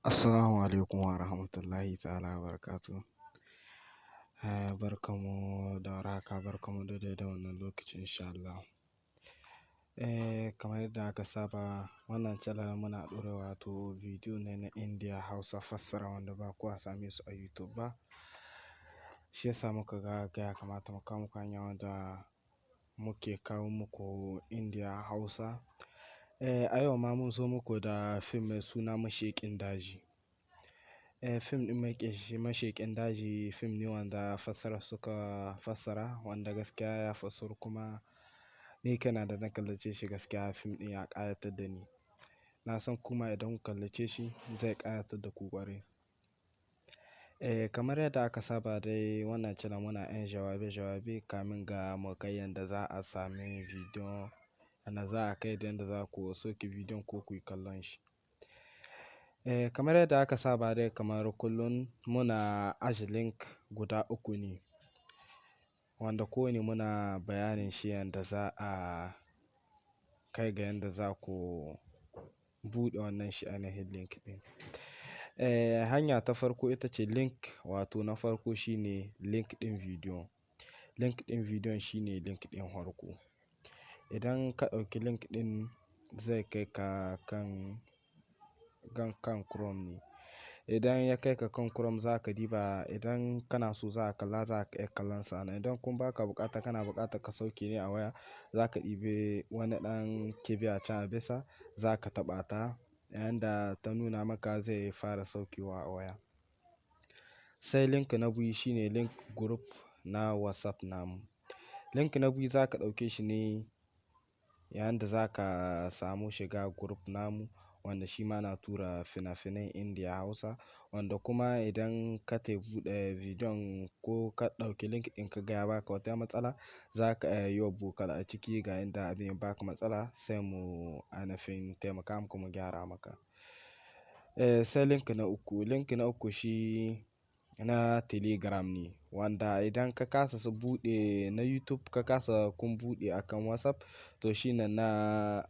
Assalamu alaikum wa rahmatullahi ta'ala wa barakatuh. Barkanmu da warhaka, barkanmu da daidai wannan lokacin insha Allah. Kamar yadda aka saba wannan channel muna ɗora wato bidiyo ne na India Hausa fassara wanda ba kowa same su a YouTube ba. Shi yasa muka ga ya kamata mu kawo muku hanya wanda muke kawo muku India Hausa. A yau ma mun zo muku da fim mai suna Masheƙin Daji. Fim ɗin Masheƙin Daji fim ne wanda fassara suka fassara wanda gaskiya ya fassaru kuma ni kaina da na kallace shi gaskiya fim ɗin ya ƙayatar da ni. Na san kuma idan ku kallace shi zai ƙayatar da ku ƙwarai. Kamar yadda aka saba dai wannan channel muna yin jawabe-jawabe kamin ga mu kai yanda za a sami bidiyon yanda za a kai da yanda za ku sauke bidiyon ko ku yi kallon shi. Kamar yadda aka saba dai kamar kullum muna aje link guda uku ne wanda kowane muna bayanin shi yanda za a kai ga yanda za ku buɗe wannan shi ainihin link ɗin. Hanya ta farko ita ce link wato na farko shine link ɗin bidiyon. Link ɗin bidiyon shine link ɗin farko. Idan ka ɗauki link ɗin zai kai ka kan Chrome ne. Idan ya kai ka kan Chrome za ka diba idan kana so za ka kalla za ka iya kallon sa nan. Idan kuma ba ka buƙata kana buƙatar ka sauke ne a waya za ka ɗibi wani ɗan kibiya can a bisa za ka taɓa ta yanda ta nuna maka zai fara saukewa a waya. Sai link na biyu shine link group na WhatsApp namu. Link na biyu za ka ɗauke shi ne yanda za ka samu shiga group namu wanda shi ma na tura fina-finan India Hausa wanda kuma idan ka tai buɗe bidiyon ko ka ɗauki link ɗin ka ga ya baka wata matsala za ka yi wa vocal a ciki ga inda abin ya baka matsala sai mu ainihin taimaka muku mu gyara maka. Sai link na uku shi na Telegram ne wanda idan ka kasa buɗe na YouTube ka kasa kun buɗe akan WhatsApp to shi nan na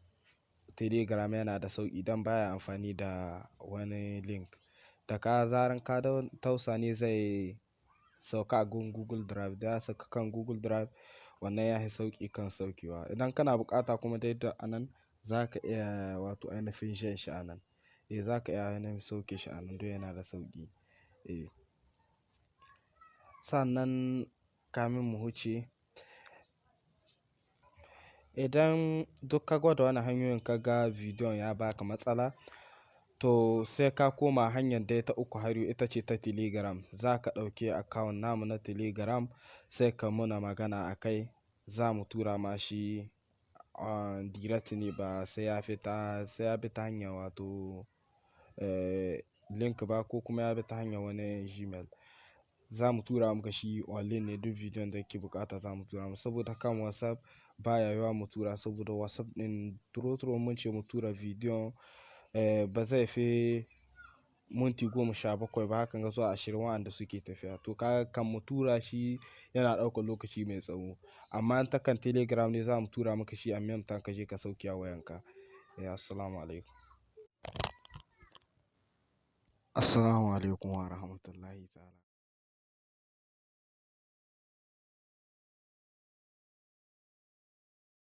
Telegram yana da sauƙi don baya amfani da wani link. Da ka zaran ka tausa ne zai sauka a Google Drive da ya sauka kan Google Drive wannan ya yi sauƙi kan saukewa. Idan kana buƙata kuma dai da anan za ka iya wato ainihin jan shi anan. Za ka iya ainihin sauke shi anan don yana da sauƙi. Sannan kamin mu wuce idan duk ka gwada wannan hanyoyin ka ga bidiyon ya baka matsala to sai ka koma hanyar dai ta uku har yau ita ce ta Telegram. Za ka ɗauki account namu na Telegram sai ka muna magana a kai za mu tura ma shi direct ne ba sai ya bi ta hanyar wato link ba ko kuma ya bi ta hanyar wani Gmail. Za mu tura maka shi online ne duk bidiyon da kake buƙata za mu tura maka saboda kan WhatsApp baya yiwuwa mu tura saboda WhatsApp ɗin turo mun ce mu tura bidiyon ba zai fi minti 17 ba hakan ga zuwa 20 wa'anda suke tafiya. To kan mu tura shi yana ɗaukar lokaci mai tsawo. Amma ta kan Telegram ne za mu tura maka shi a même temps ka je ka sauke a wayanka. Assalamu alaikum. Assalamu alaikum wa rahmatullahi ta'ala.